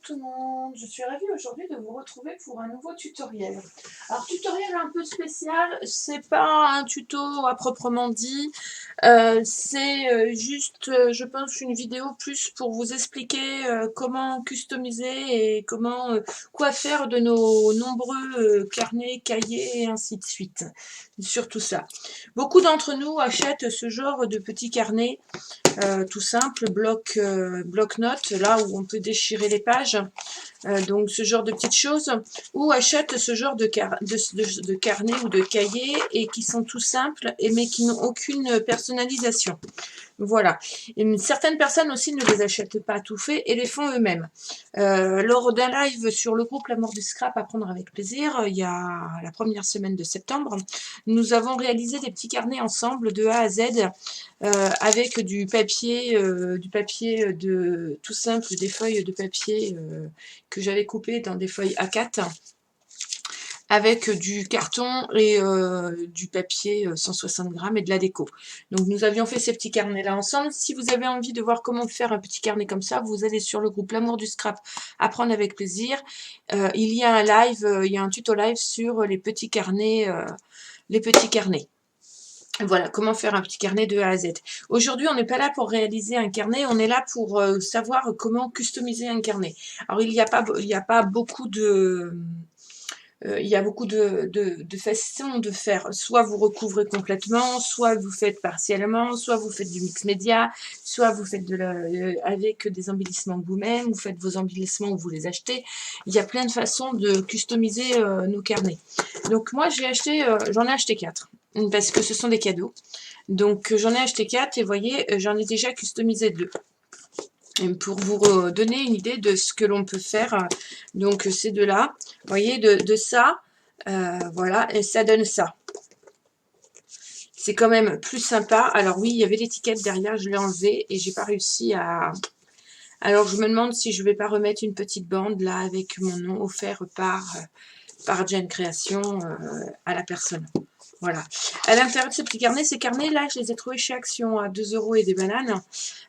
tout le monde, je suis ravie aujourd'hui de vous retrouver pour un nouveau tutoriel. Alors tutoriel un peu spécial, c'est pas un tuto à proprement dit, c'est juste je pense une vidéo plus pour vous expliquer comment customiser et comment quoi faire de nos nombreux carnets, cahiers et ainsi de suite. Surtout ça. Beaucoup d'entre nous achètent ce genre de petits carnets tout simple, bloc-notes, là où on peut déchirer les pages, donc ce genre de petites choses, ou achètent ce genre de carnet ou de cahier et qui sont tout simples, mais qui n'ont aucune personnalisation. Voilà. Et certaines personnes aussi ne les achètent pas tout faits et les font eux-mêmes. Lors d'un live sur le groupe L'amour du scrap, apprendre avec plaisir, il y a la première semaine de septembre, nous avons réalisé des petits carnets ensemble de A à Z avec du papier de tout simple, des feuilles de papier que j'avais coupées dans des feuilles A4 avec du carton et du papier 160 grammes et de la déco. Donc nous avions fait ces petits carnets là ensemble. Si vous avez envie de voir comment faire un petit carnet comme ça, vous allez sur le groupe L'amour du scrap, apprendre avec plaisir. Il y a un live, il y a un tuto live sur les petits carnets. Voilà, comment faire un petit carnet de A à Z. Aujourd'hui, on n'est pas là pour réaliser un carnet, on est là pour savoir comment customiser un carnet. Alors, il y a pas beaucoup de... il y a beaucoup de façons de faire. Soit vous recouvrez complètement, soit vous faites partiellement, soit vous faites du mix média, soit vous faites avec des embellissements vous-même, vous faites vos embellissements ou vous les achetez. Il y a plein de façons de customiser nos carnets. Donc moi, j'en ai acheté 4 parce que ce sont des cadeaux. Donc j'en ai acheté 4 et vous voyez, j'en ai déjà customisé 2. Pour vous donner une idée de ce que l'on peut faire, donc ces deux-là, vous voyez, de ça, voilà, et ça donne ça. C'est quand même plus sympa. Alors oui, il y avait l'étiquette derrière, je l'ai enlevée et j'ai pas réussi à... Alors je me demande si je vais pas remettre une petite bande là avec mon nom offert par Jen Création à la personne. Voilà. À l'intérieur de ces petits carnets, ces carnets-là, je les ai trouvés chez Action à 2 € et des bananes.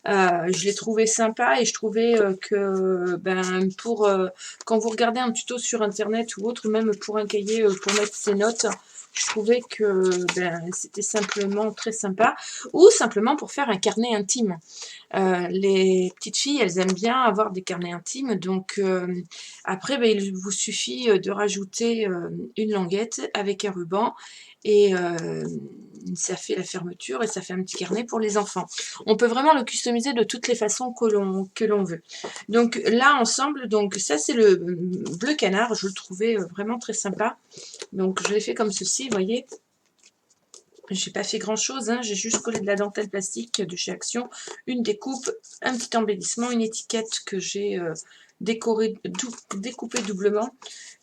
Je les trouvais sympas et je trouvais que quand vous regardez un tuto sur Internet ou autre, même pour un cahier pour mettre ses notes, je trouvais que c'était simplement très sympa. Ou simplement pour faire un carnet intime. Les petites filles, elles aiment bien avoir des carnets intimes. Donc après, il vous suffit de rajouter une languette avec un ruban. Et ça fait la fermeture et ça fait un petit carnet pour les enfants. On peut vraiment le customiser de toutes les façons que l'on veut. Donc là ensemble, donc ça c'est le bleu canard, je le trouvais vraiment très sympa. Donc je l'ai fait comme ceci, vous voyez. J'ai pas fait grand chose, hein, j'ai juste collé de la dentelle plastique de chez Action, une découpe, un petit embellissement, une étiquette que j'ai découpée doublement,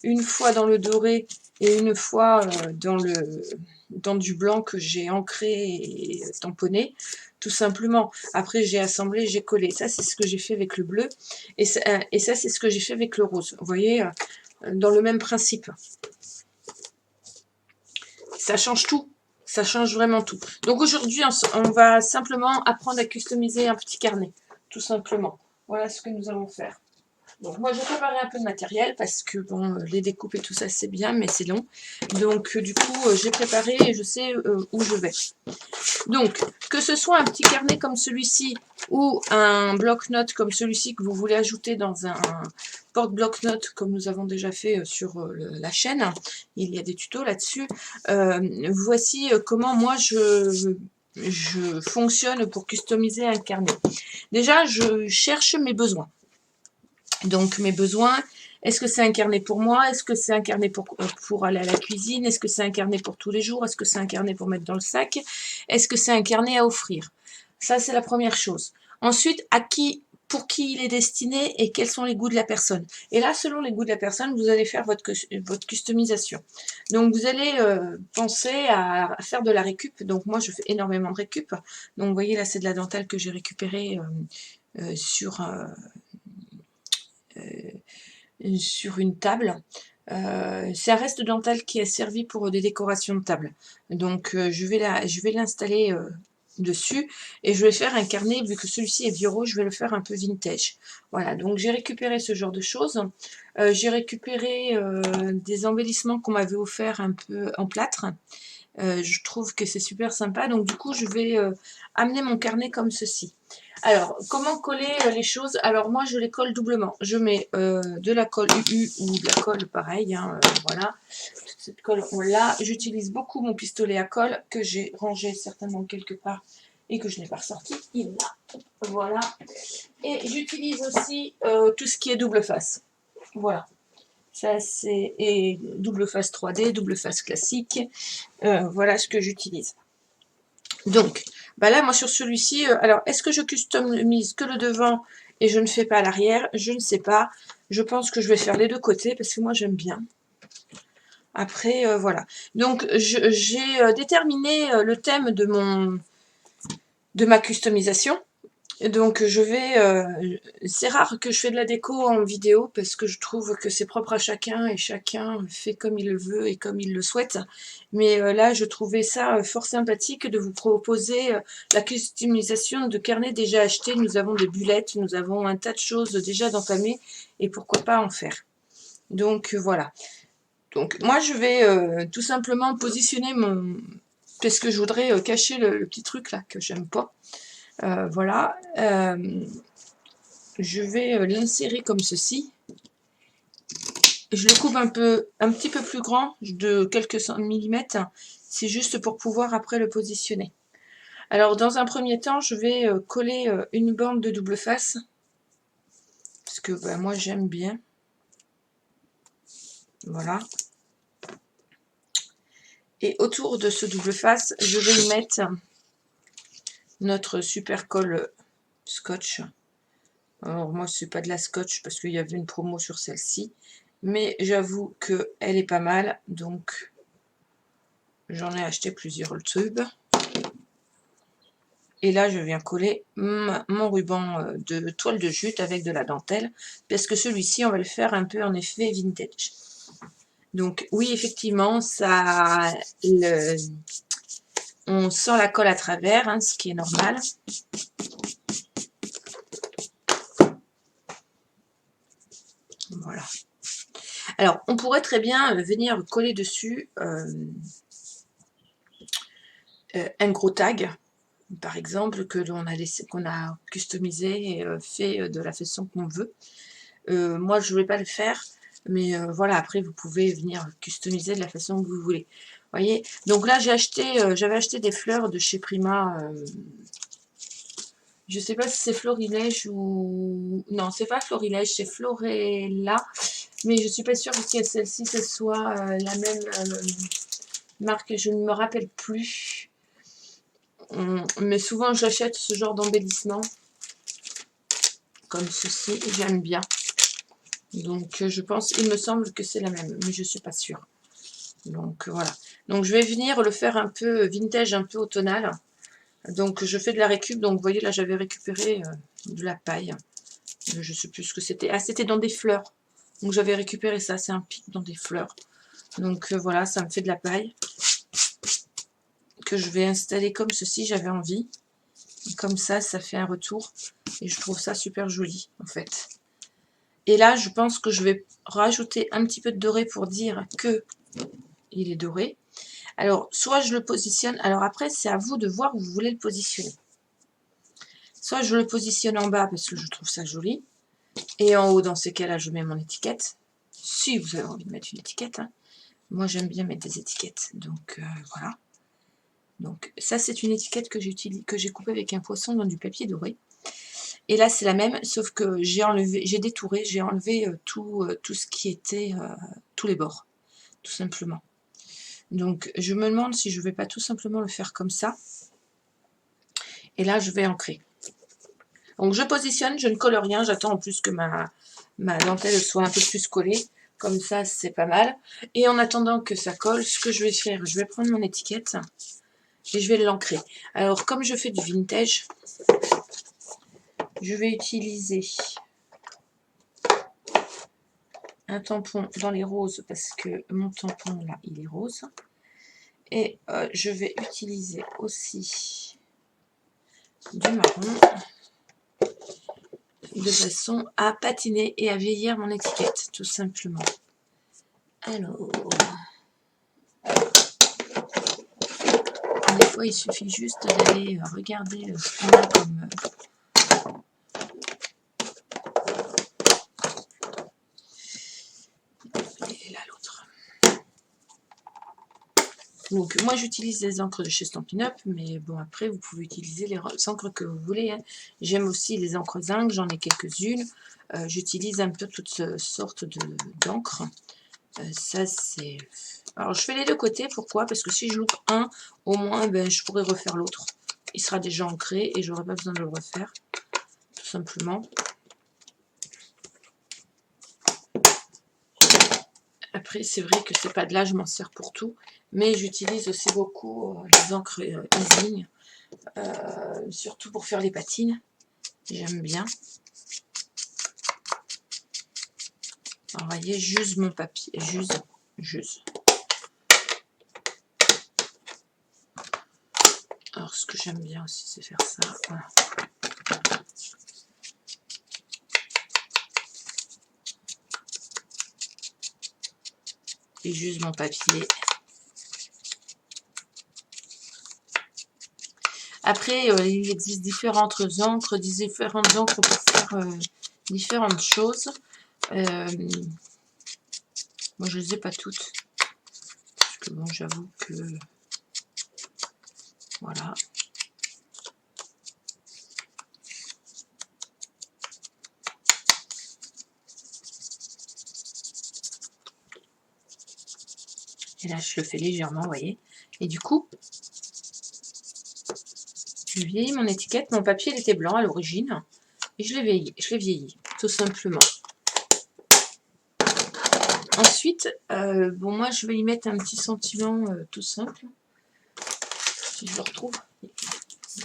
une fois dans le doré et une fois dans du blanc que j'ai ancré et tamponné, tout simplement. Après j'ai assemblé, j'ai collé. Ça c'est ce que j'ai fait avec le bleu et ça c'est ce que j'ai fait avec le rose. Vous voyez, dans le même principe. Ça change tout. Ça change vraiment tout. Donc aujourd'hui, on va simplement apprendre à customiser un petit carnet. Tout simplement. Voilà ce que nous allons faire. Donc moi, j'ai préparé un peu de matériel parce que, bon, les découpes et tout ça, c'est bien, mais c'est long. Donc, du coup, j'ai préparé et je sais où je vais. Donc, que ce soit un petit carnet comme celui-ci ou un bloc-notes comme celui-ci que vous voulez ajouter dans un porte-bloc-notes comme nous avons déjà fait sur la chaîne, il y a des tutos là-dessus. Voici comment moi je fonctionne pour customiser un carnet. Déjà, je cherche mes besoins. Donc, mes besoins, est-ce que c'est un carnet pour moi? Est-ce que c'est un carnet pour aller à la cuisine? Est-ce que c'est un carnet pour tous les jours? Est-ce que c'est un carnet pour mettre dans le sac? Est-ce que c'est un carnet à offrir? Ça, c'est la première chose. Ensuite, pour qui il est destiné et quels sont les goûts de la personne. Et là, selon les goûts de la personne, vous allez faire votre customisation. Donc, vous allez penser à faire de la récup. Donc, moi, je fais énormément de récup. Donc, vous voyez, là, c'est de la dentelle que j'ai récupérée sur une table. C'est un reste de dentelle qui est servi pour des décorations de table. Donc je vais l'installer dessus, et je vais faire un carnet, vu que celui-ci est bureau, je vais le faire un peu vintage. Voilà, donc j'ai récupéré ce genre de choses. J'ai récupéré des embellissements qu'on m'avait offert un peu en plâtre. Je trouve que c'est super sympa, donc du coup je vais amener mon carnet comme ceci. Alors, comment coller les choses? Alors moi je les colle doublement. Je mets de la colle UU ou de la colle pareil, hein, voilà. Toute cette colle on l'a. J'utilise beaucoup mon pistolet à colle que j'ai rangé certainement quelque part et que je n'ai pas ressorti. Il est là, voilà. Et j'utilise aussi tout ce qui est double face. Voilà. Ça c'est double face 3D, double face classique. Voilà ce que j'utilise. Donc, bah là, moi sur celui-ci, alors est-ce que je customise que le devant et je ne fais pas l'arrière? Je ne sais pas. Je pense que je vais faire les deux côtés parce que moi j'aime bien. Après, voilà. Donc, j'ai déterminé le thème de ma customisation. Donc je vais, c'est rare que je fais de la déco en vidéo parce que je trouve que c'est propre à chacun et chacun fait comme il le veut et comme il le souhaite. Mais là je trouvais ça fort sympathique de vous proposer la customisation de carnets déjà achetés. Nous avons des bullettes, nous avons un tas de choses déjà d'entamées et pourquoi pas en faire. Donc voilà. Donc moi je vais tout simplement positionner mon... parce que je voudrais cacher le petit truc là que j'aime pas. Voilà, je vais l'insérer comme ceci. Je le coupe un petit peu plus grand, de quelques millimètres. C'est juste pour pouvoir après le positionner. Alors dans un premier temps, je vais coller une bande de double face. Parce que bah, moi j'aime bien. Voilà. Et autour de ce double face, je vais y mettre notre super colle scotch. Alors moi c'est pas de la scotch parce qu'il y avait une promo sur celle-ci, mais j'avoue qu'elle est pas mal, donc j'en ai acheté plusieurs tubes. Et là je viens coller mon ruban de toile de jute avec de la dentelle, parce que celui-ci on va le faire un peu en effet vintage. Donc oui effectivement on sent la colle à travers, hein, ce qui est normal. Voilà. Alors, on pourrait très bien venir coller dessus un gros tag, par exemple, qu'on a customisé et fait de la façon qu'on veut. Moi, je ne vais pas le faire, mais voilà, après, vous pouvez venir customiser de la façon que vous voulez. Voyez. Donc là, j'avais acheté des fleurs de chez Prima. Je ne sais pas si c'est Florilège ou... Non, c'est pas Florilège, c'est Florella. Mais je ne suis pas sûre que celle-ci, ce soit la même marque. Je ne me rappelle plus. Mais souvent, j'achète ce genre d'embellissement. Comme ceci, j'aime bien. Donc, je pense, il me semble que c'est la même. Mais je ne suis pas sûre. Donc, voilà. Donc, je vais venir le faire un peu vintage, un peu automnal. Donc, je fais de la récup. Donc, vous voyez, là, j'avais récupéré de la paille. Je ne sais plus ce que c'était. Ah, c'était dans des fleurs. Donc, j'avais récupéré ça. C'est un pic dans des fleurs. Donc, voilà, ça me fait de la paille. Que je vais installer comme ceci, j'avais envie. Comme ça fait un retour. Et je trouve ça super joli, en fait. Et là, je pense que je vais rajouter un petit peu de doré pour dire que il est doré. Alors, soit je le positionne. Alors après, c'est à vous de voir où vous voulez le positionner. Soit je le positionne en bas parce que je trouve ça joli. Et en haut, dans ces cas-là, je mets mon étiquette. Si vous avez envie de mettre une étiquette. Hein. Moi, j'aime bien mettre des étiquettes. Donc, voilà. Donc, ça, c'est une étiquette que j'ai coupée avec un poisson dans du papier doré. Et là, c'est la même, sauf que j'ai détouré, j'ai enlevé tout ce qui était, tous les bords, tout simplement. Donc, je me demande si je ne vais pas tout simplement le faire comme ça. Et là, je vais ancrer. Donc, je positionne, je ne colle rien, j'attends en plus que ma dentelle soit un peu plus collée. Comme ça, c'est pas mal. Et en attendant que ça colle, ce que je vais faire, je vais prendre mon étiquette et je vais l'ancrer. Alors, comme je fais du vintage, je vais utiliser un tampon dans les roses parce que mon tampon là il est rose, et je vais utiliser aussi du marron de façon à patiner et à vieillir mon étiquette, tout simplement. Alors, des fois il suffit juste d'aller regarder ce qu'on a comme... Et là l'autre. Donc moi j'utilise les encres de chez Stampin' Up, mais bon après vous pouvez utiliser les encres que vous voulez. Hein. J'aime aussi les encres zinc, j'en ai quelques-unes. J'utilise un peu toutes sortes d'encres. Ça c'est... Alors je fais les deux côtés, pourquoi? Parce que si je loupe un, au moins ben, je pourrais refaire l'autre. Il sera déjà ancré et j'aurai pas besoin de le refaire, tout simplement. Après c'est vrai que c'est pas de là, je m'en sers pour tout. Mais j'utilise aussi beaucoup les encres Easing, surtout pour faire les patines. J'aime bien. Alors, vous voyez, j'use mon papier. J'use. Alors, ce que j'aime bien aussi, c'est faire ça. Voilà. Et j'use mon papier. Après, il existe différentes encres pour faire différentes choses. Moi, je ne les ai pas toutes. Parce que bon, j'avoue que... Voilà. Et là, je le fais légèrement, vous voyez. Et du coup, je vieillis mon étiquette. Mon papier, il était blanc à l'origine. Et je l'ai vieilli, tout simplement. Ensuite, bon, moi, je vais y mettre un petit sentiment tout simple. Si je le retrouve.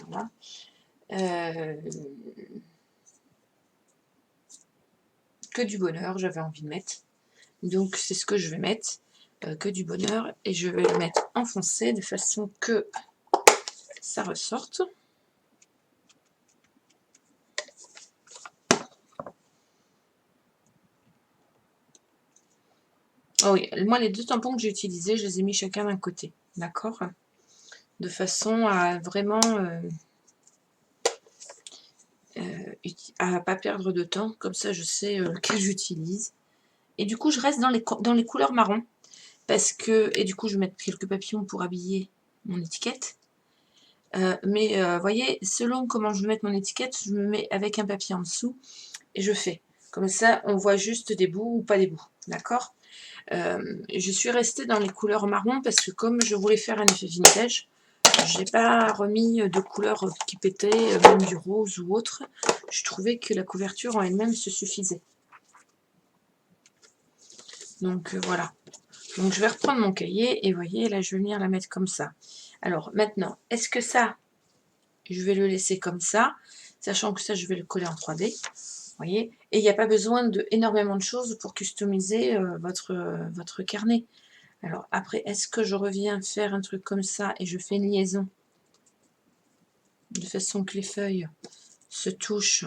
Voilà. Que du bonheur, j'avais envie de mettre. Donc, c'est ce que je vais mettre. Que du bonheur. Et je vais le mettre enfoncé de façon que ça ressorte. Oh oui, moi, les deux tampons que j'ai utilisés, je les ai mis chacun d'un côté. D'accord? De façon à vraiment... à pas perdre de temps, comme ça je sais lequel j'utilise. Et du coup je reste dans les couleurs marron, parce que, et du coup je vais mettre quelques papillons pour habiller mon étiquette. Mais vous voyez, selon comment je veux mettre mon étiquette, je me mets avec un papier en dessous, et je fais. Comme ça on voit juste des bouts ou pas des bouts, d'accord? Je suis restée dans les couleurs marron, parce que comme je voulais faire un effet vintage, j'ai pas remis de couleurs qui pétaient, même du rose ou autre. Je trouvais que la couverture en elle-même se suffisait. Donc voilà. Donc je vais reprendre mon cahier et vous voyez, là je vais venir la mettre comme ça. Alors maintenant, est-ce que ça, je vais le laisser comme ça, sachant que ça je vais le coller en 3D. Vous voyez, et il n'y a pas besoin de énormément de choses pour customiser votre carnet. Alors après, est-ce que je reviens faire un truc comme ça et je fais une liaison de façon que les feuilles se touchent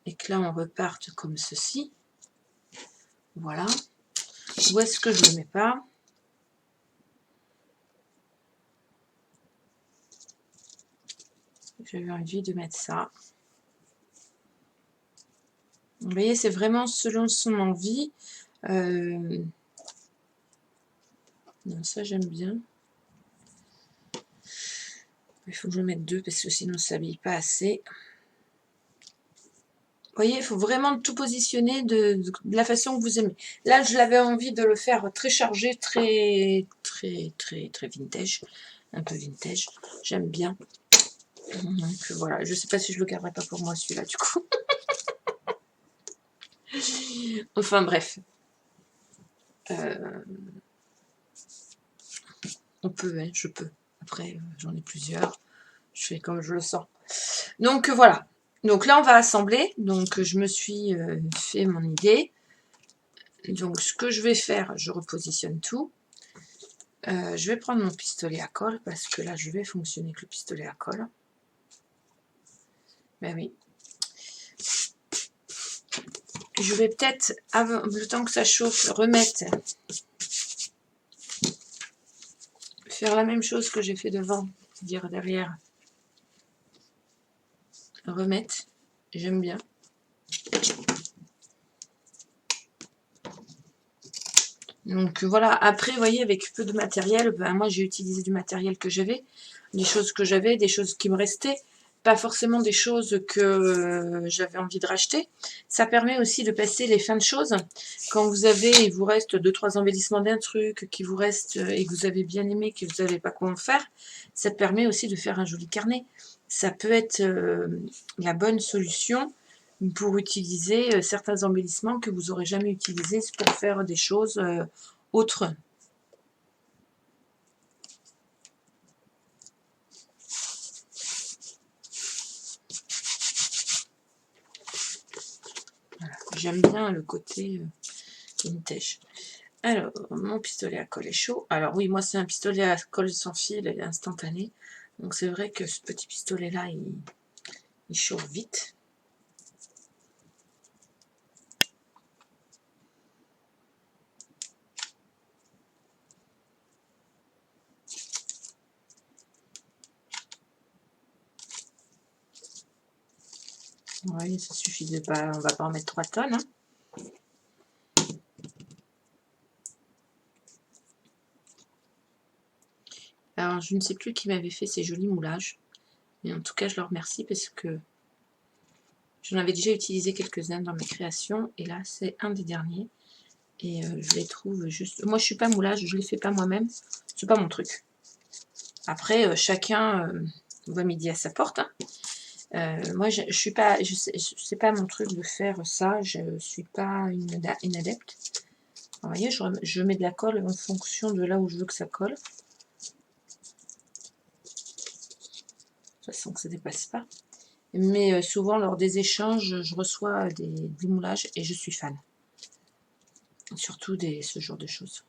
et que là on reparte comme ceci? Voilà. Ou est-ce que je ne le mets pas? J'avais envie de mettre ça. Vous voyez, c'est vraiment selon son envie. Non, ça j'aime bien. Il faut que je mette deux parce que sinon ça s'habille pas assez. Vous voyez, il faut vraiment tout positionner de la façon que vous aimez. Là, je l'avais envie de le faire très chargé, très vintage. Un peu vintage. J'aime bien. Donc voilà, je sais pas si je le garderai pas pour moi celui-là du coup. Enfin bref. On peut, hein, je peux. Après, j'en ai plusieurs. Je fais comme je le sens. Donc voilà. Donc là, on va assembler. Donc je me suis fait mon idée. Donc ce que je vais faire, je repositionne tout. Je vais prendre mon pistolet à colle parce que là, je vais fonctionner avec le pistolet à colle. Ben oui. Je vais peut-être, le temps que ça chauffe, remettre, faire la même chose que j'ai fait devant, c'est-à-dire derrière. Remettre, j'aime bien. Donc voilà, après, vous voyez, avec peu de matériel, ben, moi j'ai utilisé du matériel que j'avais, des choses que j'avais, des choses qui me restaient, pas forcément des choses que j'avais envie de racheter. Ça permet aussi de passer les fins de choses. Quand vous avez, il vous reste 2-3 embellissements d'un truc qui vous reste et que vous avez bien aimé, que vous savez pas quoi en faire, ça permet aussi de faire un joli carnet. Ça peut être la bonne solution pour utiliser certains embellissements que vous n'aurez jamais utilisés pour faire des choses autres. Voilà. J'aime bien le côté vintage. Alors, mon pistolet à colle est chaud. Alors oui, moi c'est un pistolet à colle sans fil et instantané. Donc c'est vrai que ce petit pistolet-là, il chauffe vite. Oui, ça suffit de pas, on va pas en mettre 3 tonnes. Hein. Alors, je ne sais plus qui m'avait fait ces jolis moulages. Mais en tout cas, je leur remercie parce que j'en avais déjà utilisé quelques-uns dans mes créations. Et là, c'est un des derniers. Et je les trouve juste... Moi, je suis pas moulage, je les fais pas moi-même. C'est pas mon truc. Après, chacun voit midi à sa porte. Hein. Moi, je suis pas... C'est pas mon truc de faire ça. Je suis pas une adepte. Vous voyez, je mets de la colle en fonction de là où je veux que ça colle. De toute façon, que ça dépasse pas. Mais souvent, lors des échanges, je reçois des moulages et je suis fan. Surtout ce genre de choses.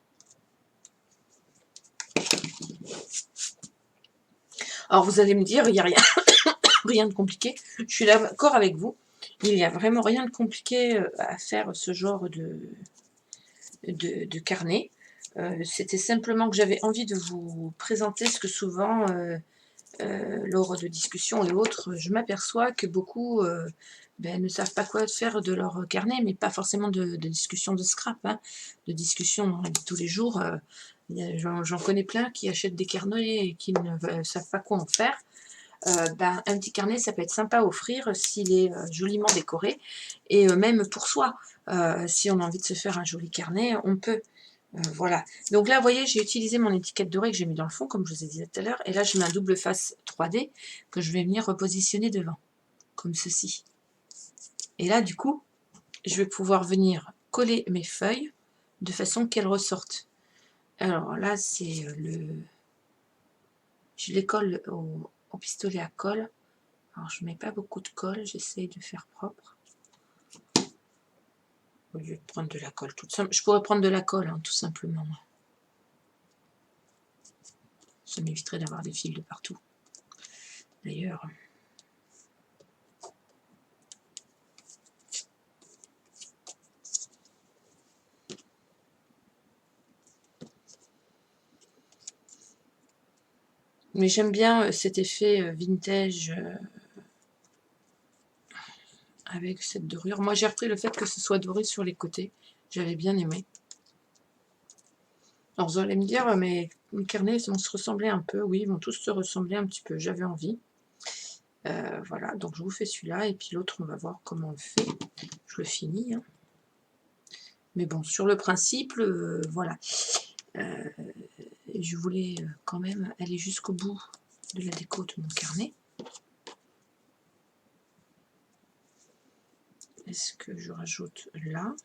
Alors, vous allez me dire, il n'y a rien, rien de compliqué. Je suis d'accord avec vous. Il n'y a vraiment rien de compliqué à faire ce genre de carnet. C'était simplement que j'avais envie de vous présenter ce que souvent, lors de discussions et autres, je m'aperçois que beaucoup ne savent pas quoi faire de leur carnet, mais pas forcément de discussions de scrap, hein, de discussions dans la vie de tous les jours. J'en connais plein qui achètent des carnets et qui ne savent pas quoi en faire. Un petit carnet, ça peut être sympa à offrir s'il est joliment décoré. Et même pour soi, si on a envie de se faire un joli carnet, on peut. Voilà. Donc là, vous voyez, j'ai utilisé mon étiquette dorée que j'ai mis dans le fond, comme je vous ai dit tout à l'heure. Et là, je mets un double face 3D que je vais venir repositionner devant, comme ceci. Et là, du coup, je vais pouvoir venir coller mes feuilles de façon qu'elles ressortent. Alors là, c'est je les colle au pistolet à colle. Alors, je ne mets pas beaucoup de colle, j'essaye de faire propre. Au lieu de prendre de la colle toute simple. Je pourrais prendre de la colle, hein, tout simplement. Ça m'éviterait d'avoir des fils de partout. D'ailleurs... Mais j'aime bien cet effet vintage avec cette dorure. Moi, j'ai repris le fait que ce soit doré sur les côtés. J'avais bien aimé. Alors, vous allez me dire, mais les carnets vont se ressembler un peu. Oui, ils vont tous se ressembler un petit peu. J'avais envie. Voilà, donc je vous fais celui-là. Et puis l'autre, on va voir comment on le fait. Je le finis. Hein. Mais bon, sur le principe, voilà. Je voulais quand même aller jusqu'au bout de la déco de mon carnet. Est-ce que je rajoute là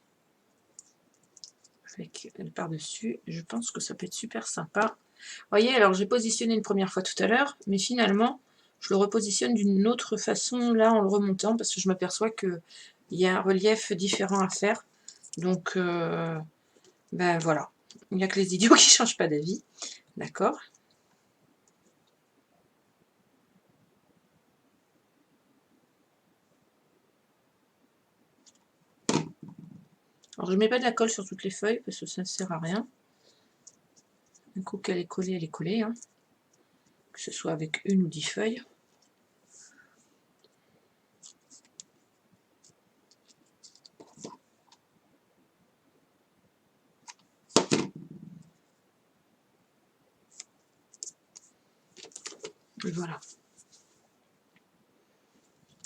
avec par-dessus? Je pense que ça peut être super sympa. Vous voyez, alors j'ai positionné une première fois tout à l'heure, mais finalement, je le repositionne d'une autre façon là en le remontant parce que je m'aperçois qu'il y a un relief différent à faire. Donc, ben voilà. Il n'y a que les idiots qui ne changent pas d'avis. D'accord? Alors je mets pas de la colle sur toutes les feuilles parce que ça ne sert à rien. Un coup qu'elle est collée, elle est collée, hein. Que ce soit avec 1 ou 10 feuilles. Et voilà.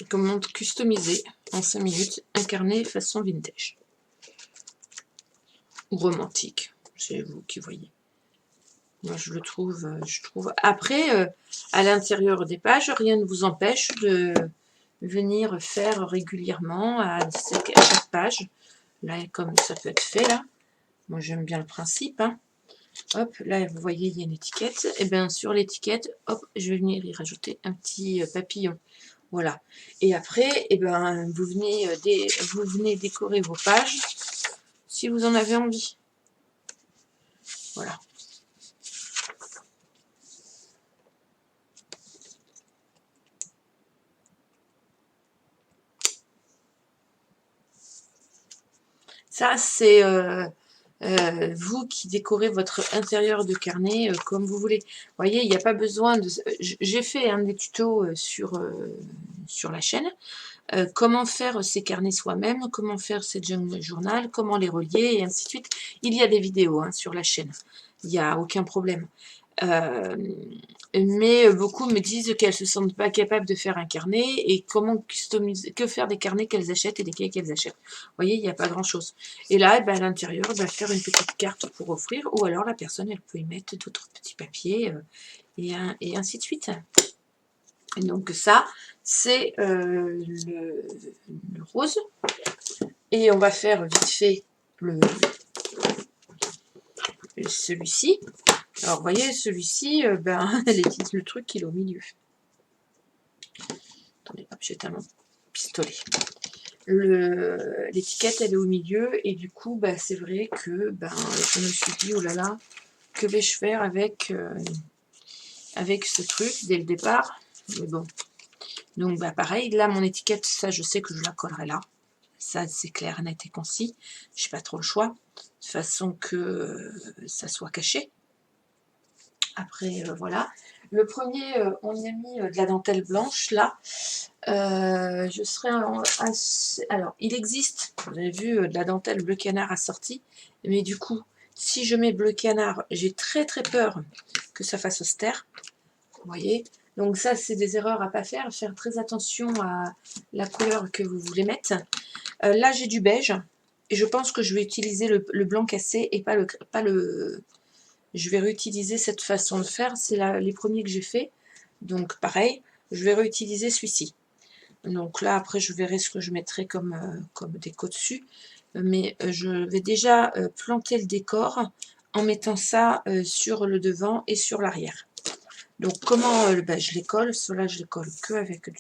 Et comment customiser en 5 minutes un carnet façon vintage. Ou romantique, c'est vous qui voyez. Moi je le trouve, Après, à l'intérieur des pages, rien ne vous empêche de venir faire régulièrement à chaque page. Là, comme ça peut être fait là. Moi j'aime bien le principe, hein. Hop, là vous voyez il y a une étiquette. Et bien sur l'étiquette, hop, je vais venir y rajouter un petit papillon. Voilà. Et après, et ben vous venez décorer vos pages si vous en avez envie. Voilà. Ça, c'est vous qui décorez votre intérieur de carnet comme vous voulez. Vous voyez, il n'y a pas besoin de... J'ai fait un des tutos sur la chaîne. Comment faire ces carnets soi-même, comment faire ces junk journal, comment les relier, et ainsi de suite. Il y a des vidéos hein, sur la chaîne. Il n'y a aucun problème. Mais beaucoup me disent qu'elles se sentent pas capables de faire un carnet et comment customiser, que faire des carnets qu'elles achètent et desquels qu'elles achètent. Vous voyez, il n'y a pas grand chose. Et là, ben, à l'intérieur, faire une petite carte pour offrir, ou alors la personne, elle peut y mettre d'autres petits papiers et ainsi de suite. Et donc ça, c'est le rose. Et on va faire vite fait celui-ci. Alors, vous voyez, celui-ci, le truc, il est au milieu. Attendez, hop, j'éteins mon pistolet. L'étiquette, elle est au milieu, et du coup, c'est vrai que je me suis dit, oh là là, que vais-je faire avec ce truc dès le départ. Mais bon. Donc, pareil, là, mon étiquette, ça, je sais que je la collerai là. Ça, c'est clair, net et concis. Je n'ai pas trop le choix, de façon que ça soit caché. Après, voilà. Le premier, on y a mis de la dentelle blanche, là. Je serais alors, il existe, vous avez vu, de la dentelle bleu canard assortie, mais du coup, si je mets bleu canard, j'ai très très peur que ça fasse austère. Vous voyez? Donc ça, c'est des erreurs à ne pas faire. Faire très attention à la couleur que vous voulez mettre. Là, j'ai du beige. Et je pense que je vais utiliser le blanc cassé et pas le... Je vais réutiliser cette façon de faire. C'est les premiers que j'ai fait. Donc pareil, je vais réutiliser celui-ci. Donc là, après, je verrai ce que je mettrai comme déco dessus. Mais je vais déjà planter le décor en mettant ça sur le devant et sur l'arrière. Donc comment je les colle? Ceux-là, je les colle que avec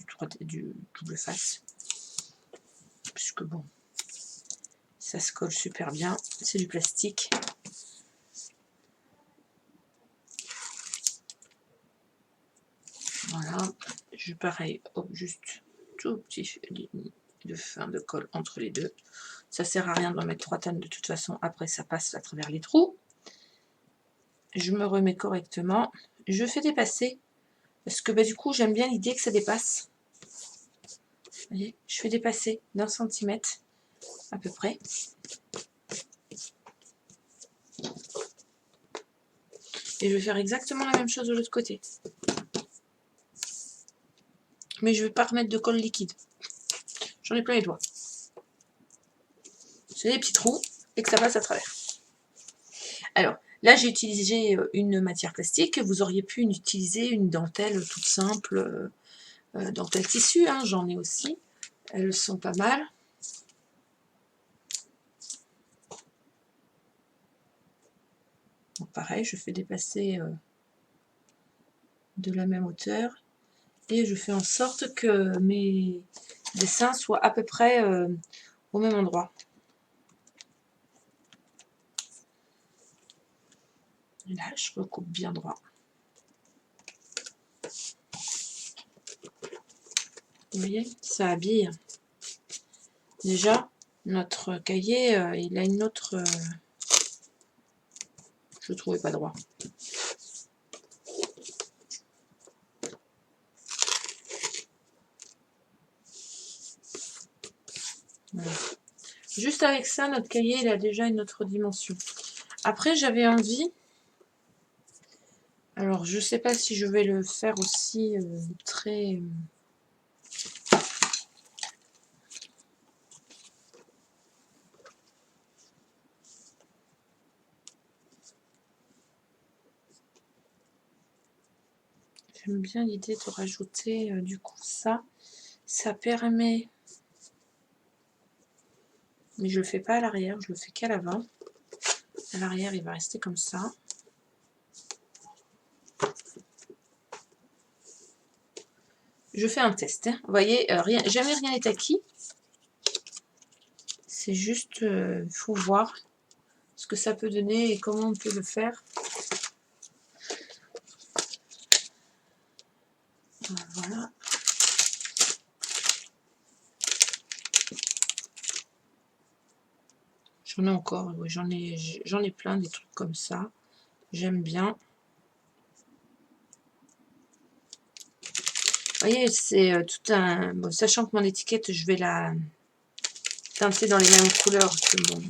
du double face. Puisque bon, ça se colle super bien. C'est du plastique. Voilà. Pareil, juste tout petit de fin de colle entre les deux. Ça sert à rien d'en mettre 3 tonnes de toute façon. Après, ça passe à travers les trous. Je me remets correctement. Je fais dépasser. Parce que du coup, j'aime bien l'idée que ça dépasse. Vous voyez, je fais dépasser d'1 centimètre à peu près. Et je vais faire exactement la même chose de l'autre côté. Mais je ne vais pas remettre de colle liquide. J'en ai plein les doigts. C'est des petits trous et que ça passe à travers. Alors, là, j'ai utilisé une matière plastique. Vous auriez pu utiliser une dentelle toute simple, dentelle tissu, hein, j'en ai aussi. Elles sont pas mal. Donc, pareil, je fais dépasser de la même hauteur. Et je fais en sorte que mes dessins soient à peu près au même endroit. Et là, je recoupe bien droit. Vous voyez, ça habille. Déjà, Notre cahier, il a une autre... je ne trouvais pas droit. Voilà. Juste avec ça, notre cahier, il a déjà une autre dimension. Après, j'avais envie... Alors, je ne sais pas si je vais le faire aussi très... J'aime bien l'idée de rajouter du coup ça. Ça permet... Mais je le fais pas à l'arrière, je le fais qu'à l'avant. À l'arrière, il va rester comme ça. Je fais un test. Hein. Vous voyez, jamais rien n'est acquis. C'est juste, il faut voir ce que ça peut donner et comment on peut le faire. Voilà. J'en ai encore, oui, j'en ai plein des trucs comme ça. J'aime bien. Vous voyez, c'est tout un... Bon, sachant que mon étiquette, je vais la teinter dans les mêmes couleurs que mon...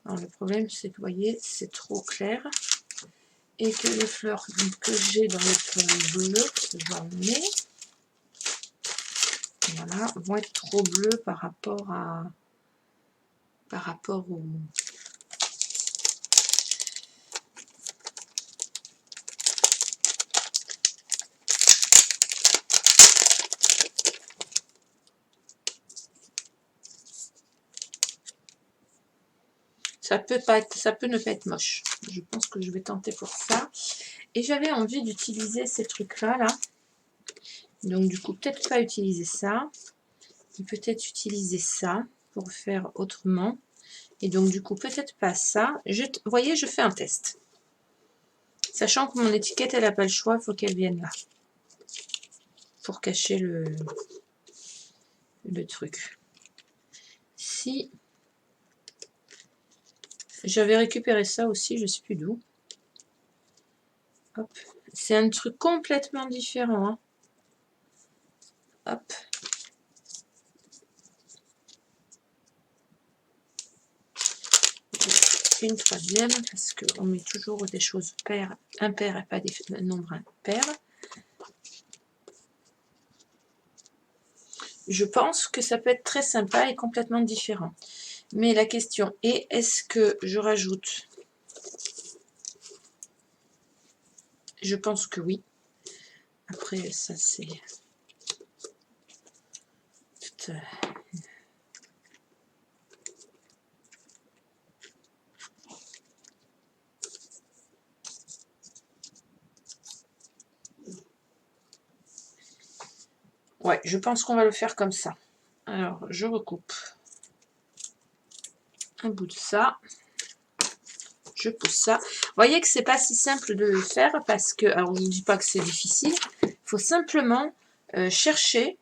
Alors, le problème, c'est que, vous voyez, c'est trop clair. Et que les fleurs que j'ai dans les feuilles bleues, j'en ai, voilà, vont être trop bleues par rapport au... Ça peut ne pas être moche. Je pense que je vais tenter pour ça. Et j'avais envie d'utiliser ces trucs-là, là. Donc du coup, peut-être pas utiliser ça. Peut-être utiliser ça pour faire autrement. Et donc du coup, peut-être pas ça. Vous voyez, je fais un test. Sachant que mon étiquette, elle n'a pas le choix, il faut qu'elle vienne là. Pour cacher le truc. Si j'avais récupéré ça aussi, je ne sais plus d'où. Hop. C'est un truc complètement différent. Hein. Hop. Une troisième, parce qu'on met toujours des choses impaires et pas des nombres impairs. Je pense que ça peut être très sympa et complètement différent. Mais la question est, est-ce que je rajoute? Je pense que oui. Après, ça c'est... Ouais, je pense qu'on va le faire comme ça. Alors, je recoupe un bout de ça. Je pousse ça. Vous voyez que c'est pas si simple de le faire parce que, alors je ne dis pas que c'est difficile, il faut simplement chercher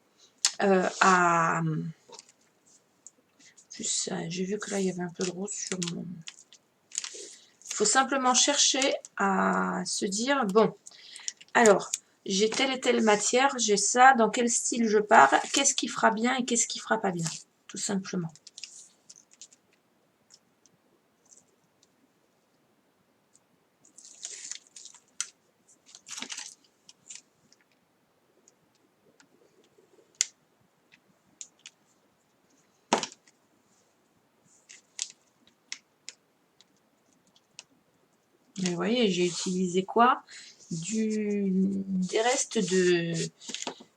à... J'ai vu que là il y avait un peu de rose sur mon... Il faut simplement chercher à se dire, bon, alors, j'ai telle et telle matière, j'ai ça, dans quel style je pars, qu'est-ce qui fera bien et qu'est-ce qui fera pas bien, tout simplement. Mais vous voyez, j'ai utilisé quoi? Des restes de...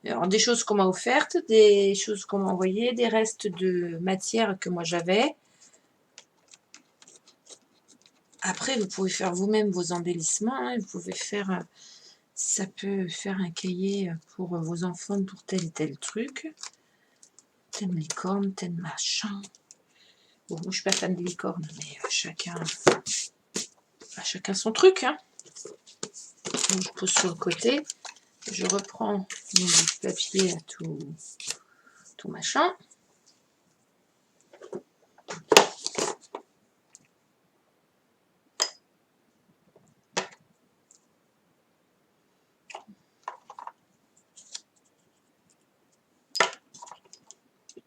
Alors, des choses qu'on m'a offertes, des choses qu'on m'a envoyées, des restes de matière que moi j'avais. Après, vous pouvez faire vous-même vos embellissements. Hein, vous pouvez faire... Ça peut faire un cahier pour vos enfants pour tel et tel truc. Tel licorne, tel machin. Bon, moi je suis pas fan de licorne, mais chacun son truc. Hein. Donc, je pose sur le côté. Je reprends mon papier à tout tout machin.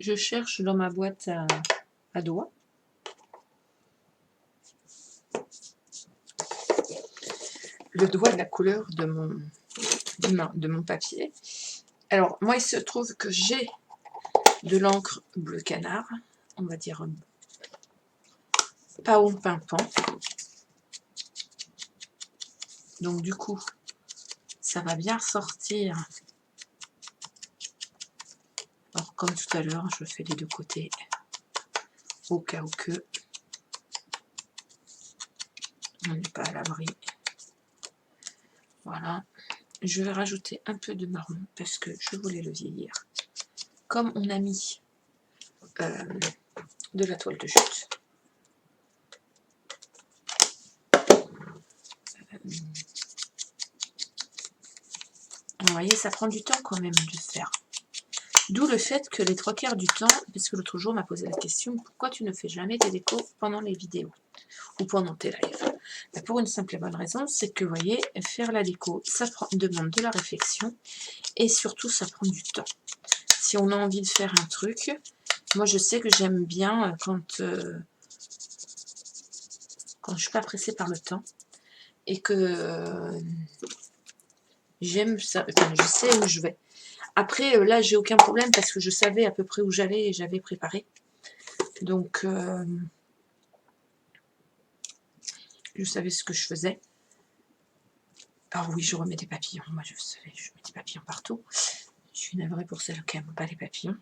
Je cherche dans ma boîte à doigts. Le doigt de la couleur de mon papier. Alors, moi, il se trouve que j'ai de l'encre bleu canard, on va dire pas au pimpant. Donc, du coup, ça va bien ressortir. Alors, comme tout à l'heure, je fais les deux côtés, au cas où que on n'est pas à l'abri. Voilà. Je vais rajouter un peu de marron parce que je voulais le vieillir. Comme on a mis de la toile de jute. Vous voyez, ça prend du temps quand même de faire. D'où le fait que les 3/4 du temps, parce que l'autre jour on m'a posé la question, pourquoi tu ne fais jamais tes décos pendant les vidéos ou pendant tes lives? Pour une simple et bonne raison, c'est que vous voyez, faire la déco, ça demande de la réflexion et surtout ça prend du temps. Si on a envie de faire un truc, moi je sais que j'aime bien quand je suis pas pressée par le temps et que j'aime ça, enfin, je sais où je vais. Après, là, j'ai aucun problème parce que je savais à peu près où j'allais et j'avais préparé. Donc, je savais ce que je faisais. Alors oui, je remets des papillons. Moi, je savais, je mets des papillons partout. Je suis navrée pour celles qui n'aiment pas les papillons.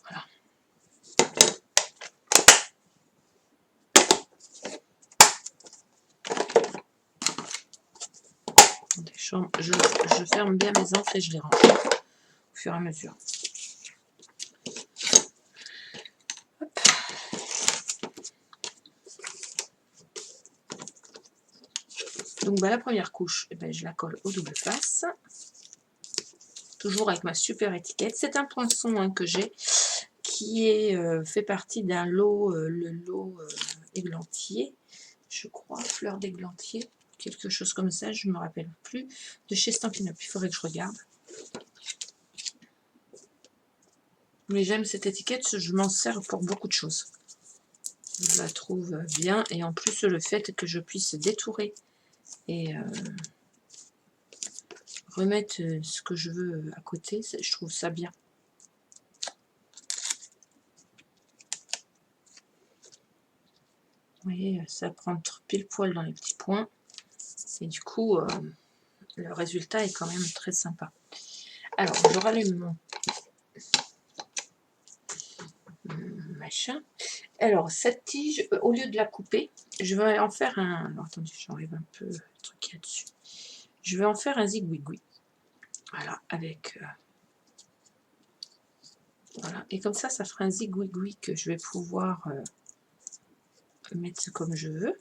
Voilà. Je ferme bien mes encres et je les range au fur et à mesure. Hop. Donc la première couche, je la colle au double face. Toujours avec ma super étiquette. C'est un poinçon que j'ai qui est fait partie d'un lot, le lot églantier, je crois, fleur d'églantier, quelque chose comme ça, je ne me rappelle plus, de chez Stampin' Up, il faudrait que je regarde. Mais j'aime cette étiquette, je m'en sers pour beaucoup de choses. Je la trouve bien, et en plus le fait que je puisse détourer et remettre ce que je veux à côté, je trouve ça bien. Vous voyez, ça prend pile poil dans les petits points, et du coup, le résultat est quand même très sympa. Alors, je rallume mon machin. Alors, cette tige, au lieu de la couper, je vais en faire un... Alors, attendez, j'enlève un peu le truc qu'il y a dessus. Je vais en faire un zigouigoui. Voilà, avec... voilà, et comme ça fera un zigouigoui que je vais pouvoir mettre comme je veux.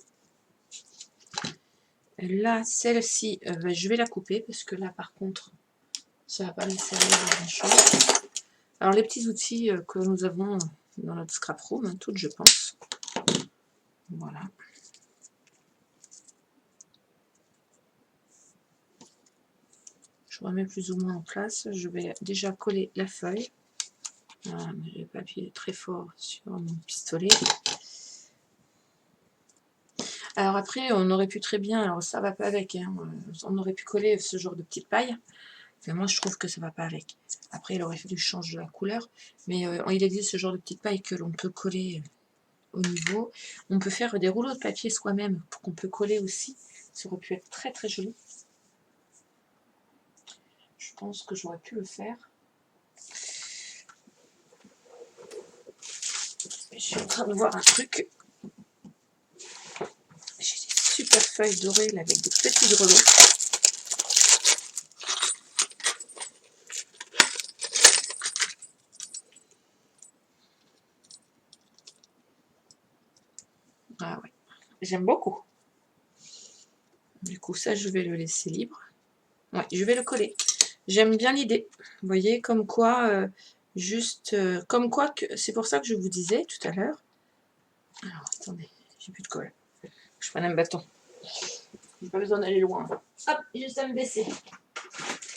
Là, celle-ci, je vais la couper, parce que là, par contre, ça va pas me servir à grand-chose. Alors, les petits outils que nous avons dans notre scrap room, hein, toutes, je pense. Voilà. Je remets plus ou moins en place. Je vais déjà coller la feuille. Voilà, je vais pas appuyer très fort sur mon pistolet. Alors après, on aurait pu très bien, alors ça va pas avec, hein, on aurait pu coller ce genre de petite paille. Mais moi, je trouve que ça va pas avec. Après, il aurait fallu que je change de la couleur. Mais il existe ce genre de petite paille que l'on peut coller au niveau. On peut faire des rouleaux de papier soi-même qu'on peut coller aussi. Ça aurait pu être très très joli. Je pense que j'aurais pu le faire. Je suis en train de voir un truc. J'ai des super feuilles dorées là, avec des petits grelots. Ah ouais, j'aime beaucoup. Du coup, ça, je vais le laisser libre. Ouais, je vais le coller. J'aime bien l'idée. Vous voyez, comme quoi, comme quoi, c'est pour ça que je vous disais tout à l'heure. Alors, attendez, j'ai plus de colle. Je prends un bâton. J'ai pas besoin d'aller loin. Hop, juste à me baisser.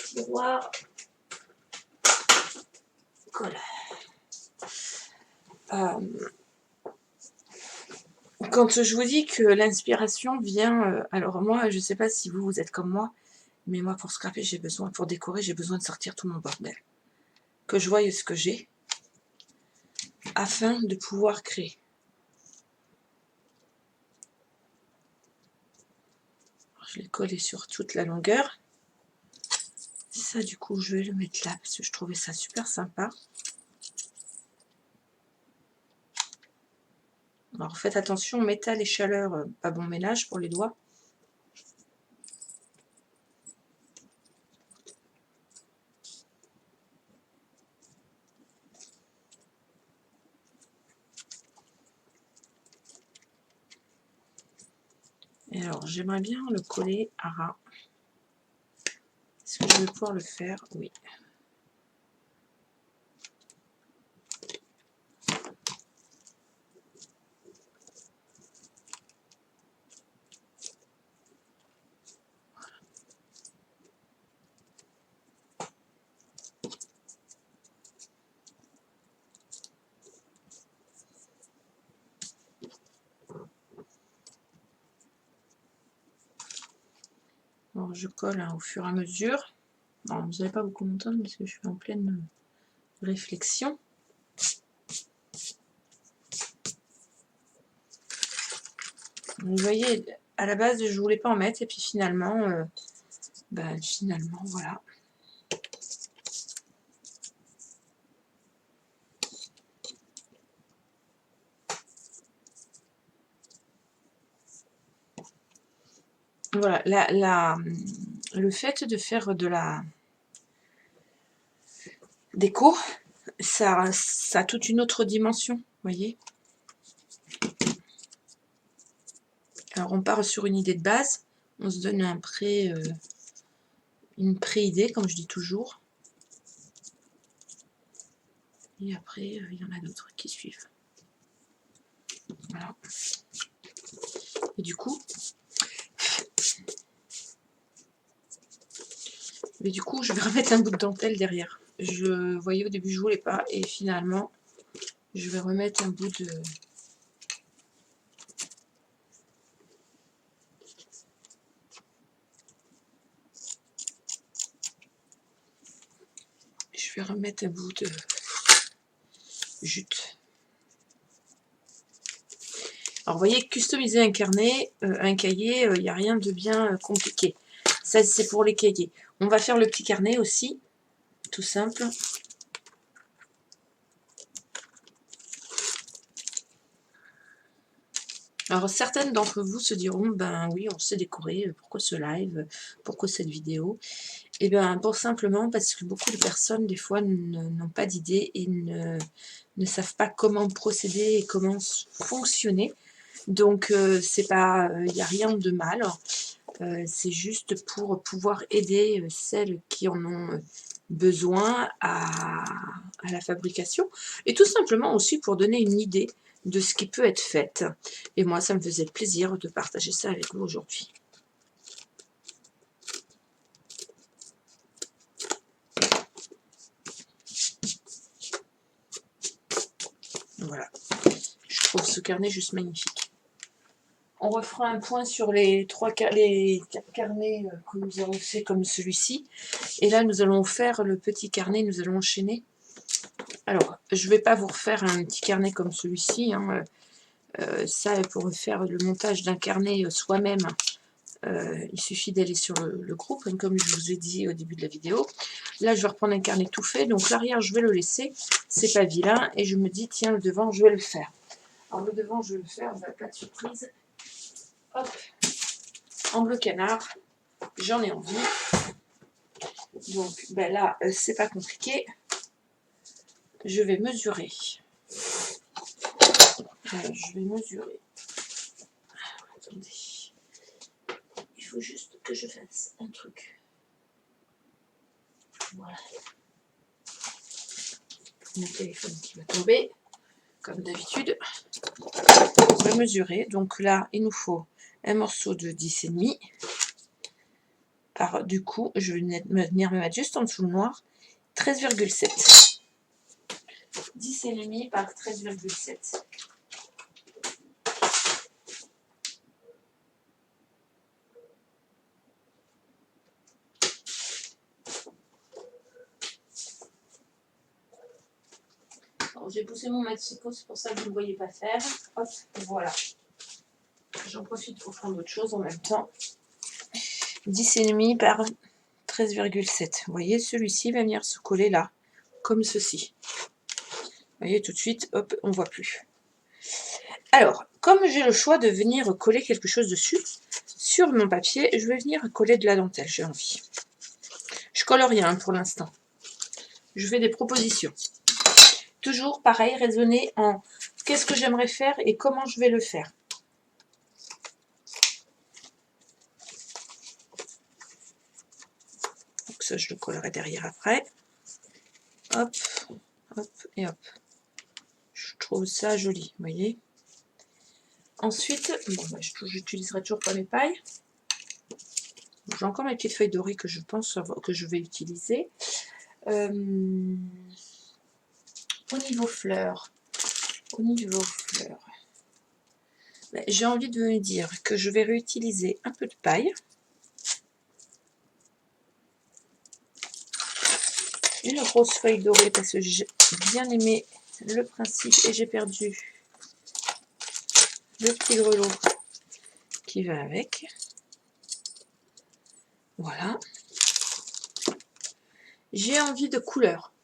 Tiroir. Colle. Quand je vous dis que l'inspiration vient... alors moi, je ne sais pas si vous êtes comme moi, mais moi, pour scraper, pour décorer, j'ai besoin de sortir tout mon bordel. Que je voie ce que j'ai, afin de pouvoir créer. Je l'ai collé sur toute la longueur. Ça, du coup, je vais le mettre là, parce que je trouvais ça super sympa. Alors, faites attention, métal et chaleur, pas bon ménage pour les doigts. Et alors, j'aimerais bien le coller à ras. Est-ce que je vais pouvoir le faire? Oui. Alors, je colle au fur et à mesure. Alors, vous n'allez pas beaucoup m'entendre parce que je suis en pleine réflexion. Vous voyez, à la base, je voulais pas en mettre, et puis finalement, voilà. Voilà, le fait de faire de la déco, ça a toute une autre dimension, vous voyez. Alors, on part sur une idée de base, on se donne une pré-idée, comme je dis toujours. Et après, il y en a d'autres qui suivent. Voilà. Et du coup, je vais remettre un bout de dentelle derrière. Je voyais au début, je voulais pas, et finalement, je vais remettre un bout de... Je vais remettre un bout de jute. Alors, vous voyez, customiser un carnet, un cahier, il n'y a rien de bien compliqué. Ça, c'est pour les cahiers. On va faire le petit carnet aussi, tout simple. Alors, certaines d'entre vous se diront, ben oui, on sait décorer, pourquoi ce live, pourquoi cette vidéo? Eh bien, pour simplement parce que beaucoup de personnes, des fois, n'ont pas d'idée et ne savent pas comment procéder et comment fonctionner. Donc, il n'y a rien de mal. C'est juste pour pouvoir aider celles qui en ont besoin à la fabrication. Et tout simplement aussi pour donner une idée de ce qui peut être fait. Et moi, ça me faisait plaisir de partager ça avec vous aujourd'hui. Voilà. Je trouve ce carnet juste magnifique. On refera un point sur les 4 carnets que nous avons fait comme celui-ci. Et là, nous allons faire le petit carnet, nous allons enchaîner. Alors, je ne vais pas vous refaire un petit carnet comme celui-ci. Hein. Ça, pour faire le montage d'un carnet soi-même, il suffit d'aller sur le groupe, hein, comme je vous ai dit au début de la vidéo. Là, je vais reprendre un carnet tout fait. Donc, l'arrière, je vais le laisser. C'est pas vilain. Et je me dis, tiens, le devant, je vais le faire. Alors, le devant, je vais le faire. On va pas de surprise. Hop, en bleu canard. J'en ai envie. Donc, ben là, c'est pas compliqué. Je vais mesurer. Je vais mesurer. Attendez. Il faut juste que je fasse un truc. Voilà. Mon téléphone qui va tomber, comme d'habitude. On va mesurer. Donc là, il nous faut un morceau de 10,5. Du coup, je vais venir me mettre juste en dessous le noir. 13,7. 10,5 par 13,7. J'ai poussé mon Mexico, c'est pour ça que vous ne me voyez pas faire. Hop, voilà. J'en profite pour prendre autre chose en même temps. 10,5 par 13,7. Vous voyez, celui-ci va venir se coller là, comme ceci. Vous voyez, tout de suite, hop, on ne voit plus. Alors, comme j'ai le choix de venir coller quelque chose dessus, sur mon papier, je vais venir coller de la dentelle, j'ai envie. Je colle rien pour l'instant. Je fais des propositions. Toujours pareil, raisonner en qu'est-ce que j'aimerais faire et comment je vais le faire. Donc ça, je le collerai derrière après. Hop, hop et hop. Je trouve ça joli, vous voyez. Ensuite, bon, bah, j'utiliserai toujours pas mes pailles. J'ai encore mes petites feuilles dorées que je pense que je vais utiliser. Au niveau fleurs, j'ai envie de me dire que je vais réutiliser un peu de paille. Une grosse feuille dorée parce que j'ai bien aimé le principe et j'ai perdu le petit grelot qui va avec. Voilà. J'ai envie de couleur.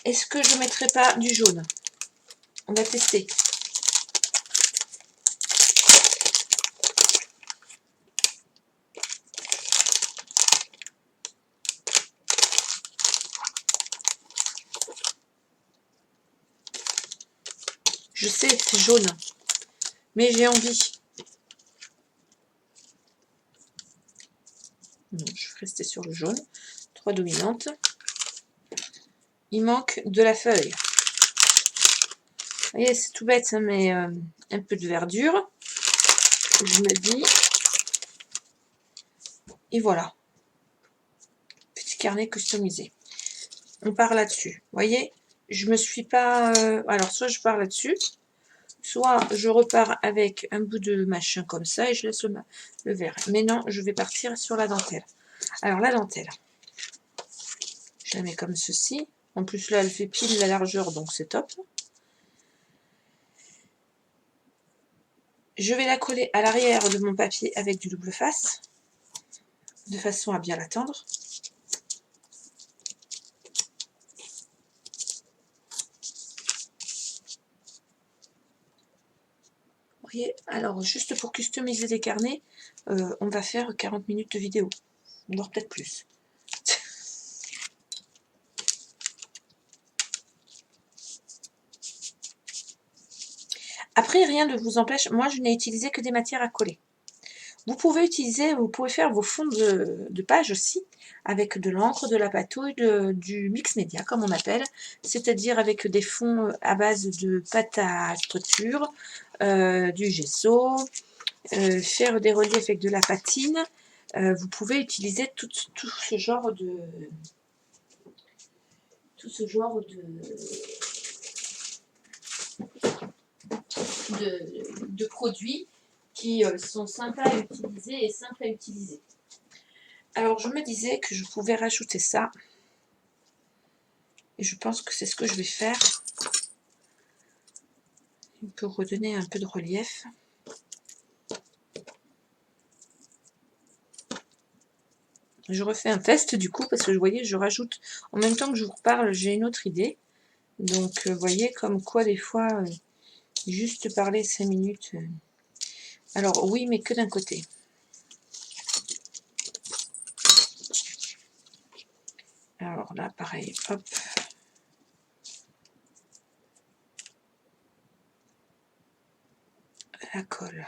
Est-ce que je ne mettrai pas du jaune? On va tester. Je sais, c'est jaune, mais j'ai envie. Non, je vais rester sur le jaune. 3 dominantes. Il manque de la feuille. Vous voyez, c'est tout bête, hein, mais un peu de verdure. Je me dis. Et voilà. Petit carnet customisé. On part là-dessus. Vous voyez, je me suis pas... alors, soit je pars là-dessus, soit je repars avec un bout de machin comme ça et je laisse le vert. Mais non, je vais partir sur la dentelle. Alors, la dentelle, je la mets comme ceci. En plus, là, elle fait pile la largeur, donc c'est top. Je vais la coller à l'arrière de mon papier avec du double face, de façon à bien l'attendre. Vous voyez, alors, juste pour customiser les carnets, on va faire 40 minutes de vidéo. On dort peut-être plus. Après, rien ne vous empêche, moi je n'ai utilisé que des matières à coller. Vous pouvez faire vos fonds de page aussi, avec de l'encre, de la patouille, du mix média comme on appelle, c'est-à-dire avec des fonds à base de pâte à structure, du gesso, faire des reliefs avec de la patine. Vous pouvez utiliser tout ce genre de produits qui sont sympas à utiliser et simples à utiliser. Alors je me disais que je pouvais rajouter ça et je pense que c'est ce que je vais faire pour redonner un peu de relief. Je refais un test du coup parce que vous voyez, je rajoute en même temps que je vous reparle, j'ai une autre idée. Donc vous voyez comme quoi des fois juste parler 5 minutes. Alors oui, mais que d'un côté. Alors là pareil, hop. La colle.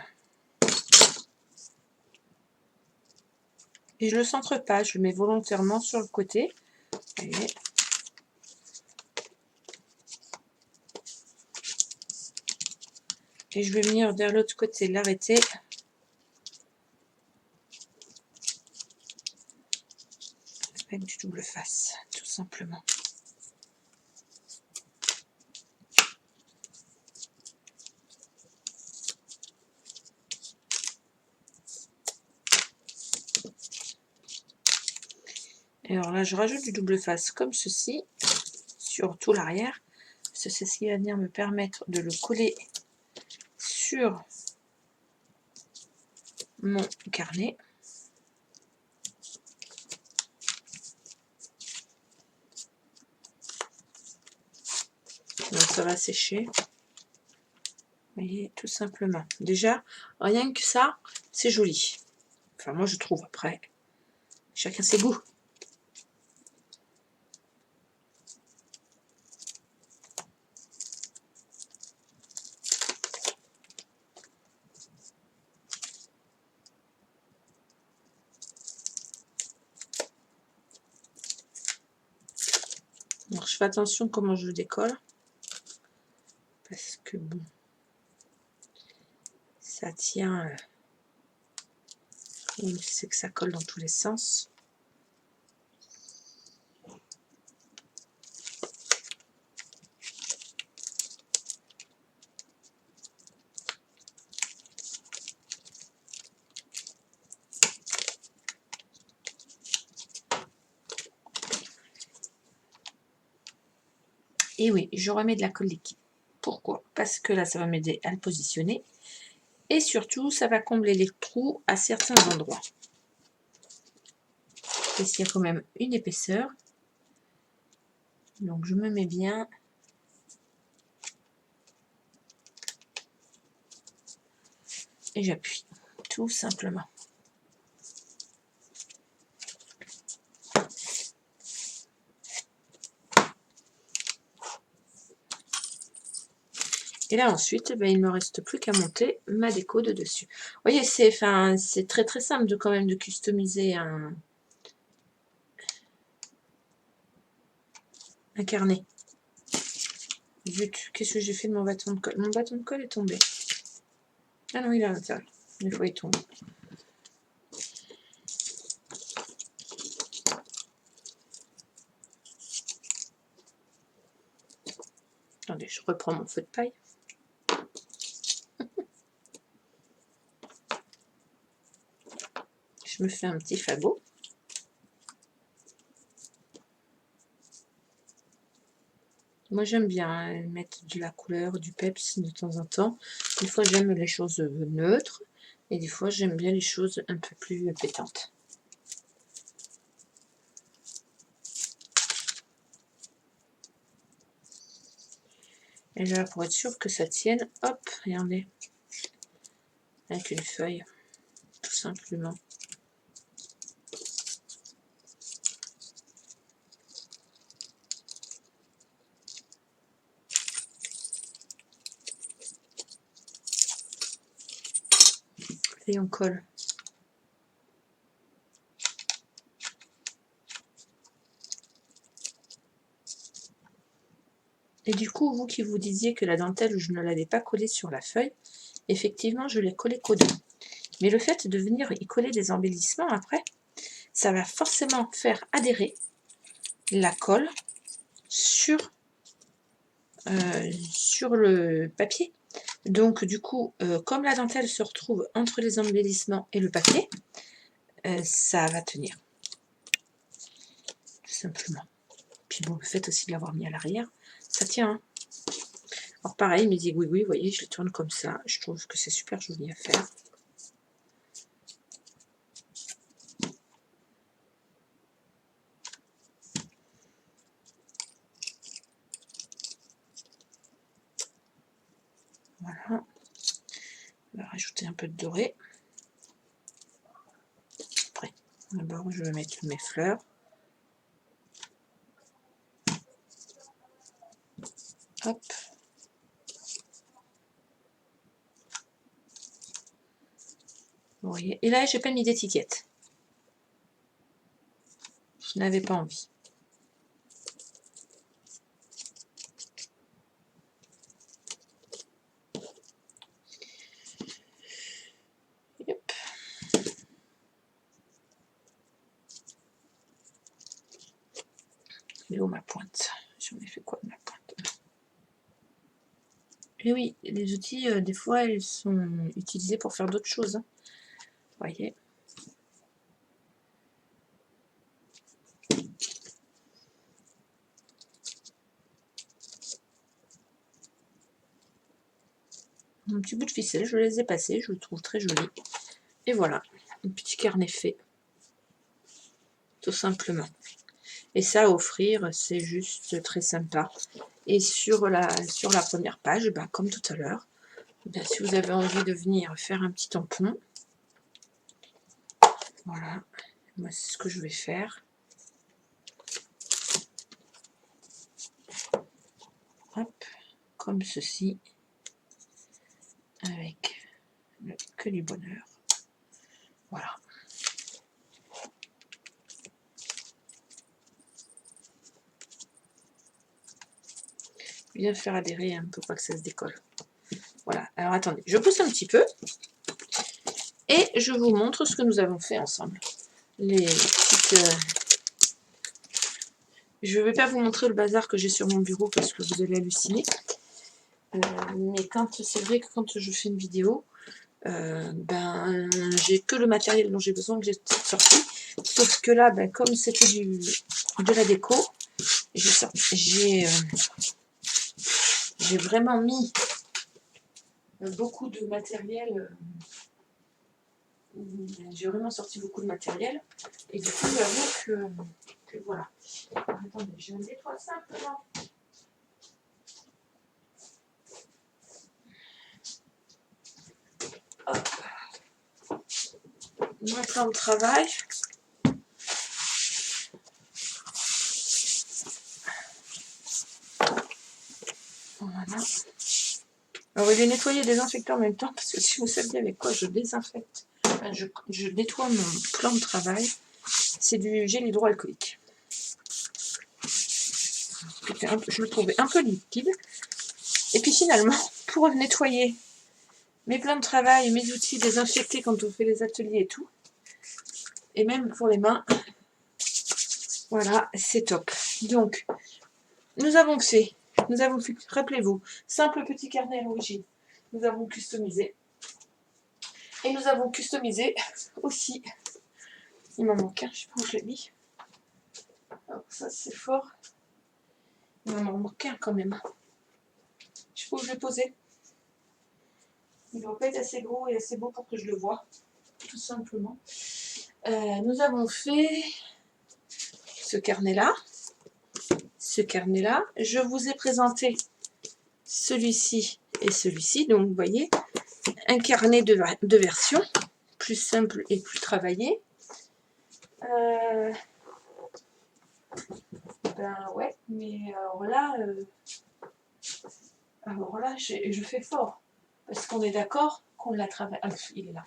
Et je le centre pas, je le mets volontairement sur le côté voyez. Et je vais venir vers l'autre côté, l'arrêter. Avec du double face, tout simplement. Et alors là, je rajoute du double face comme ceci, sur tout l'arrière. C'est ce qui va venir me permettre de le coller sur mon carnet. Donc ça va sécher. Vous voyez, tout simplement. Déjà, rien que ça, c'est joli. Enfin, moi je trouve, après, chacun ses goûts. Alors, je fais attention comment je le décolle. Parce que bon, ça tient. C'est que ça colle dans tous les sens. Et oui, je remets de la colle liquide. Pourquoi? Parce que là, ça va m'aider à le positionner. Et surtout, ça va combler les trous à certains endroits. Parce qu'il y a quand même une épaisseur. Donc, je me mets bien. Et j'appuie, tout simplement. Et là ensuite, ben, il ne me reste plus qu'à monter ma déco de dessus. Vous voyez, c'est très très simple de quand même de customiser un carnet. Zut, qu'est-ce que j'ai fait de mon bâton de colle? Mon bâton de colle est tombé. Ah non, il est à l'intérieur. Des fois, il tombe. Attendez, je reprends mon feu de paille. Je me fais un petit fagot. Moi, j'aime bien mettre de la couleur, du peps de temps en temps. Des fois, j'aime les choses neutres. Et des fois, j'aime bien les choses un peu plus pétantes. Et là, pour être sûr que ça tienne, hop, regardez. Avec une feuille, tout simplement. Et on colle. Et du coup, vous qui vous disiez que la dentelle, je ne l'avais pas collée sur la feuille, effectivement, je l'ai collée qu'au dos. Mais le fait de venir y coller des embellissements après, ça va forcément faire adhérer la colle sur le papier. Donc du coup, comme la dentelle se retrouve entre les embellissements et le papier, ça va tenir. Tout simplement. Puis bon, le fait aussi de l'avoir mis à l'arrière, ça tient. Hein. Alors pareil, il me dit oui, vous voyez, je les tourne comme ça. Je trouve que c'est super joli à faire. Voilà. On va rajouter un peu de doré. Après, d'abord, je vais mettre mes fleurs. Hop. Vous voyez. Et là, j'ai pas mis d'étiquette. Je n'avais pas envie. Elle est où ma pointe? J'en ai fait quoi de ma pointe? Et oui, les outils, des fois, ils sont utilisés pour faire d'autres choses. Hein. Vous voyez? Un petit bout de ficelle, je les ai passés, je le trouve très joli. Et voilà, un petit carnet fait, tout simplement. Et ça, à offrir, c'est juste très sympa. Et sur la première page, ben, comme tout à l'heure, ben, si vous avez envie de venir faire un petit tampon, voilà, moi c'est ce que je vais faire. Hop, comme ceci, avec que du bonheur. Voilà. Bien faire adhérer un peu, pas que ça se décolle. Voilà, alors attendez, je pousse un petit peu et je vous montre ce que nous avons fait ensemble. Les petites... Je ne vais pas vous montrer le bazar que j'ai sur mon bureau parce que vous allez halluciner. Mais c'est vrai que quand je fais une vidéo, ben j'ai que le matériel dont j'ai besoin que j'ai sorti. Sauf que là, ben, comme c'était de la déco, j'ai vraiment mis beaucoup de matériel. J'ai vraiment sorti beaucoup de matériel. Et du coup, j'avoue que voilà. Alors, attendez, je nettoie simplement. Hop. Mon plan de travail. Voilà. Alors, il est nettoyé et désinfecté en même temps, parce que si vous saviez avec quoi je désinfecte, enfin, je nettoie mon plan de travail, c'est du gel hydroalcoolique. Je le trouvais un peu liquide. Et puis finalement, pour nettoyer mes plans de travail, mes outils désinfectés quand on fait les ateliers et tout, et même pour les mains, voilà, c'est top. Donc, nous avons fait, rappelez-vous, simple petit carnet à l'origine. Nous avons customisé. Et nous avons customisé aussi, il m'en manque un, je sais pas où je l'ai mis. Alors ça c'est fort. Il m'en manque un quand même. Je sais pas où je l'ai posé. Il ne doit pas être assez gros et assez beau pour que je le voie, tout simplement. Nous avons fait ce carnet-là. Je vous ai présenté celui-ci et celui-ci. Donc, vous voyez, un carnet de version, plus simple et plus travaillé. Ben ouais, mais alors là, je fais fort. Parce qu'on est d'accord qu'on l'a travaillé. Ah, il est là.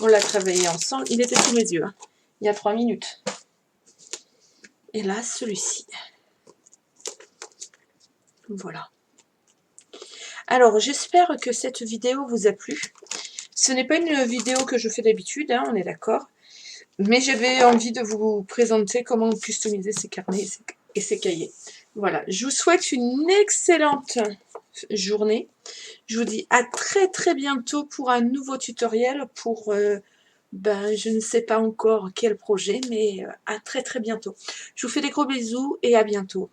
On l'a travaillé ensemble. Il était sous mes yeux, hein, il y a 3 minutes. Et là, celui-ci. Voilà. Alors, j'espère que cette vidéo vous a plu. Ce n'est pas une vidéo que je fais d'habitude, hein, on est d'accord. Mais j'avais envie de vous présenter comment customiser ces carnets et ces cahiers. Voilà, je vous souhaite une excellente journée. Je vous dis à très très bientôt pour un nouveau tutoriel pour, je ne sais pas encore quel projet, mais à très très bientôt. Je vous fais des gros bisous et à bientôt.